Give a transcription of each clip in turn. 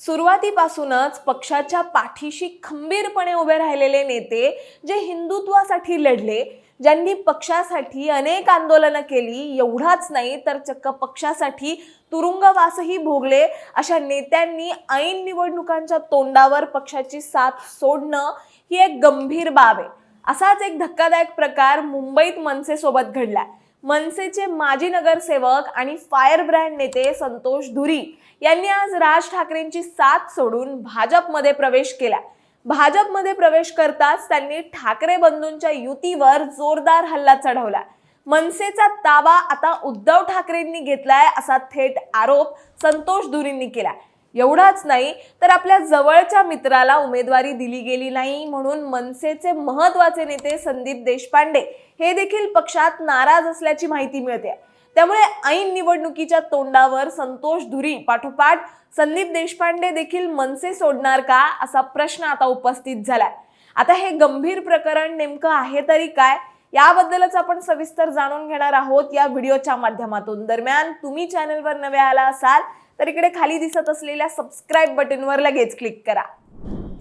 सुरुवातीपासूनच पक्षाच्या पाठीशी खंबीरपणे उभे राहिलेले नेते, जे हिंदुत्वासाठी लढले, ज्यांनी पक्षासाठी अनेक आंदोलनं केली, एवढाच नाही तर चक्क पक्षासाठी तुरुंगवासही भोगले, अशा नेत्यांनी ऐन निवडणुकांच्या तोंडावर पक्षाची साथ सोडणं ही एक गंभीर बाब आहे। असाच एक धक्कादायक प्रकार मुंबईत मनसे सोबत घडला। मनसेचे माजी नगरसेवक आणि फायर ब्रँड नेते संतोष धुरी यांनी आज राज ठाकरेंची साथ सोडून भाजपमध्ये प्रवेश केला। भाजपमध्ये प्रवेश करताच त्यांनी ठाकरे बंधूंच्या युतीवर जोरदार हल्ला चढवला। मनसेचा ताबा आता उद्धव ठाकरेंनी घेतलाय असा थेट आरोप संतोष धुरींनी केला। एवढाच नाही तर आपल्या जवळच्या मित्राला उमेदवारी दिली गेली नाही म्हणून मनसेचे महत्त्वाचे नेते संदीप देशपांडे हे देखील पक्षात नाराज असल्याची माहिती मिळते। त्यामुळे ऐन निवडणुकीच्या तोंडावर संतोष धुरी पाठोपाठ संदीप देशपांडे देखील मनसे सोडणार का असा प्रश्न आता उपस्थित झालाय। आता हे गंभीर प्रकरण नेमकं आहे तरी काय, याबद्दलच आपण सविस्तर जाणून घेणार आहोत या व्हिडिओच्या माध्यमातून। दरम्यान तुम्ही चॅनलवर नवे आला असाल तर इकडे खाली दिसत असलेल्या सबस्क्राइब बटनवर लगेच क्लिक करा।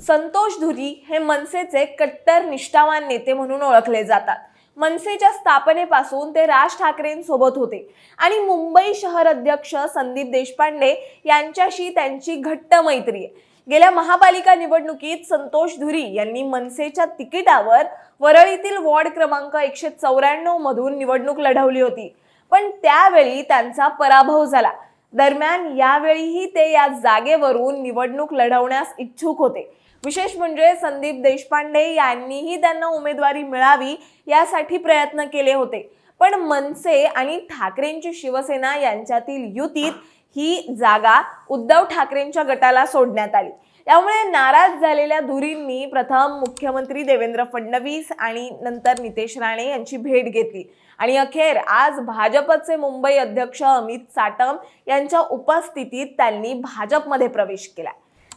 संतोष धुरी हे मनसेचे कट्टर निष्ठावान नेते म्हणून ओळखले जातात। मनसेच्या स्थापनेपासून ते राज ठाकरेंसोबत होते आणि मुंबई शहर अध्यक्ष संदीप देशपांडे यांच्याशी त्यांची घट्ट मैत्री आहे। गेल्या महापालिका निवडणुकीत संतोष धुरी यांनी मनसेच्या तिकिटावर वरळीतील वॉर्ड क्रमांक 194 मधून निवडणूक लढवली होती, पण त्यावेळी त्यांचा पराभव झाला। दरम्यान यावेळीही ते या जागेवरून निवडणूक लढवण्यास इच्छुक होते। विशेष म्हणजे संदीप देशपांडे यांनीही त्यांना उमेदवारी मिळावी यासाठी प्रयत्न केले होते, पण मनसे आणि ठाकरेंची शिवसेना यांच्यातील युतीत ही जागा उद्धव ठाकरेंच्या गटाला सोडण्यात आली। त्यामुळे नाराज झालेल्या धुरींनी प्रथम मुख्यमंत्री देवेंद्र फडणवीस आणि नंतर नितेश राणे यांची भेट घेतली आणि अखेर आज भाजपचे मुंबई अध्यक्ष अमित साटम यांच्या उपस्थितीत त्यांनी भाजपमध्ये प्रवेश केला।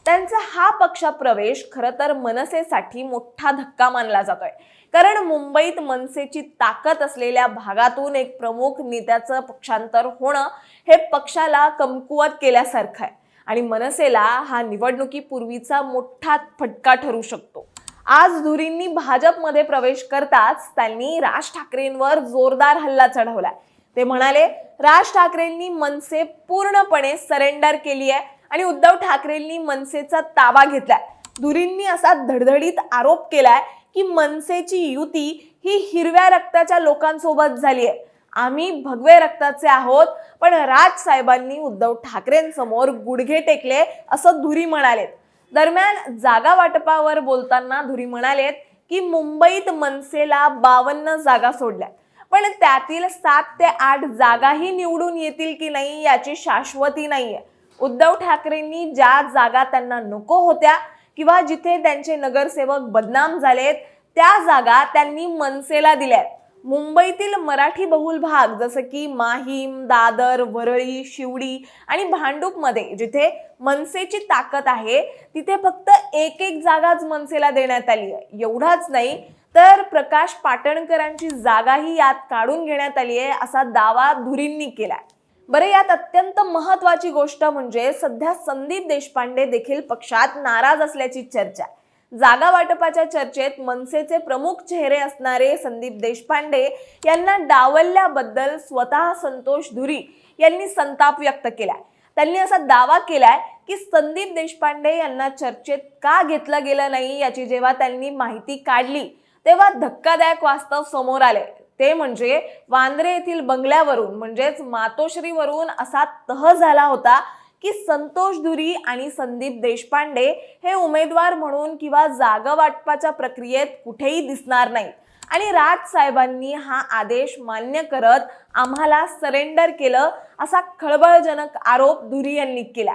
त्यांचा हा पक्षप्रवेश खरं तर मनसेसाठी मोठा धक्का मानला जातोय, कारण मुंबईत मनसेची ताकद असलेल्या भागातून एक प्रमुख नेत्याचं पक्षांतर होणं हे पक्षाला कमकुवत केल्यासारखं आहे आणि मनसेला हा निवडणुकीपूर्वीचा मोठा फटका ठरू शकतो। आज धुरींनी भाजपमध्ये प्रवेश करताच त्यांनी राज ठाकरेंवर जोरदार हल्ला चढवला। ते म्हणाले, राज ठाकरेंनी मनसे पूर्णपणे सरेंडर केली आहे आणि उद्धव ठाकरेंनी मनसेचा ताबा घेतलाय। धुरींनी असा धडधडीत आरोप केलाय की मनसेची युती ही हिरव्या रक्ताच्या लोकांसोबत झाली आहे। आम्ही भगवे रक्ताचे आहोत, पण राज साहेबांनी उद्धव ठाकरेंसमोर गुडघे टेकले असं धुरी म्हणालेत। दरम्यान जागा वाटपावर बोलताना धुरी म्हणालेत की मुंबईत मनसेला 52 जागा सोडल्या, पण त्यातील 7 ते 8 जागाही निवडून येतील की नाही याची शाश्वती नाहीये। उद्धव ठाकरेंनी ज्या जागा त्यांना नको होत्या किंवा जिथे त्यांचे नगरसेवक बदनाम झालेत त्या जागा त्यांनी मनसेला दिल्यात। मुंबईतील मराठी बहुल भाग जसं की माहीम, दादर, वरळी, शिवडी आणि भांडूपमध्ये जिथे मनसेची ताकद आहे तिथे फक्त एक जागाच मनसेला देण्यात आली आहे। एवढाच नाही तर प्रकाश पाटणकरांची जागाही यात काढून घेण्यात आली आहे असा दावा धुरींनी केलाय। बरे, यात अत्यंत महत्त्वाची गोष्ट म्हणजे सध्या संदीप देशपांडे देखील पक्षात नाराज असल्याची चर्चा। जागा वाटपाच्या चर्चेत मनसेचे प्रमुख चेहरे असणारे संदीप देशपांडे यांना डावलल्याबद्दल स्वतः संतोष धुरी यांनी संताप व्यक्त केलाय। त्यांनी असा दावा केलाय की संदीप देशपांडे यांना चर्चेत का घेतलं गेलं नाही याची जेव्हा त्यांनी माहिती काढली तेव्हा धक्कादायक वास्तव समोर आले। ते म्हणजे वांद्रे येथील बंगल्यावरून म्हणजेच मातोश्रीवरून असा तह झाला होता की संतोष धुरी आणि संदीप देशपांडे हे उमेदवार म्हणून किंवा जागा वाटपाच्या प्रक्रियेत कुठेही दिसणार नाहीत आणि राज साहेबांनी हा आदेश मान्य करत आम्हाला सरेंडर केलं असा खळबळजनक आरोप धुरी यांनी केला।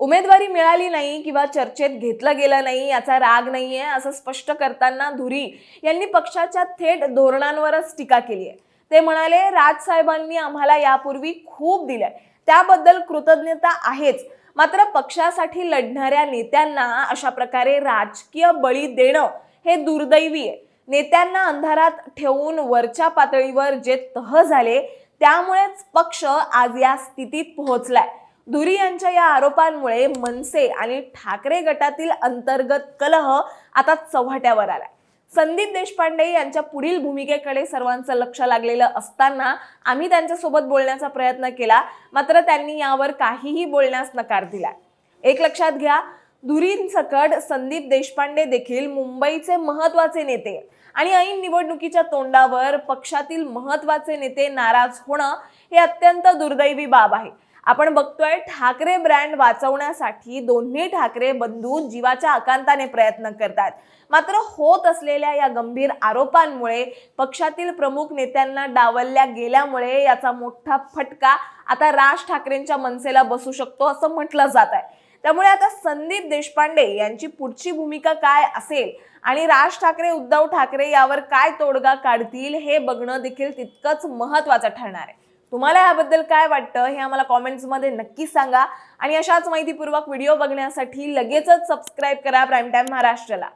उमेदवारी मिळाली नाही किंवा चर्चेत घेतलं गेलं नाही याचा राग नाहीये असं स्पष्ट करताना धुरी यांनी पक्षाच्या थेट धोरणांवरच टीका केली आहे। ते म्हणाले, राज साहेबांनी आम्हाला यापूर्वी खूप दिलंय, त्याबद्दल कृतज्ञता आहेच, मात्र पक्षासाठी लढणाऱ्या नेत्यांना अशा प्रकारे राजकीय बळी देणं हे दुर्दैवी आहे। नेत्यांना अंधारात ठेवून वरच्या पातळीवर जे तह झाले त्यामुळेच पक्ष आज या स्थितीत पोहोचलाय। धुरी यांच्या या आरोपांमुळे मनसे आणि ठाकरे गटातील अंतर्गत कलह आता चव्हाट्यावर आलाय. संदीप देशपांडे यांच्या पुढील भूमिकेकडे सर्वांचं लक्ष लागलेलं असताना आम्ही त्यांच्यासोबत बोलण्याचा प्रयत्न केला, मात्र त्यांनी यावर काहीही बोलण्यास नकार दिला. एक लक्षात घ्या, धुरींसकट संदीप देशपांडे देखील मुंबईचे महत्त्वाचे नेते आणि ऐन निवडणुकीच्या तोंडावर पक्षातील महत्त्वाचे नेते नाराज होणं हे अत्यंत दुर्दैवी बाब आहे. आपण बघतोय, ठाकरे ब्रँड वाचवण्यासाठी दोन्ही ठाकरे बंधू जीवाच्या आकांताने प्रयत्न करतात. मात्र होत असलेल्या या गंभीर आरोपांमुळे पक्षातील प्रमुख नेत्यांना डावलल्या गेल्यामुळे याचा मोठा फटका आता राज ठाकरेंच्या मनसेला बसू शकतो असं म्हटलं जात आहे. त्यामुळे आता संदीप देशपांडे यांची पुढची भूमिका काय असेल आणि राज ठाकरे, उद्धव ठाकरे यावर काय तोडगा काढतील हे बघणं देखील तितकंच महत्त्वाचं ठरणार आहे. तुम्हाला याबद्दल काय वाटतं हे आम्हाला कॉमेंट्समध्ये नक्की सांगा आणि अशाच माहितीपूर्वक व्हिडिओ बघण्यासाठी लगेचच सबस्क्राईब करा प्राईम टाइम महाराष्ट्राला.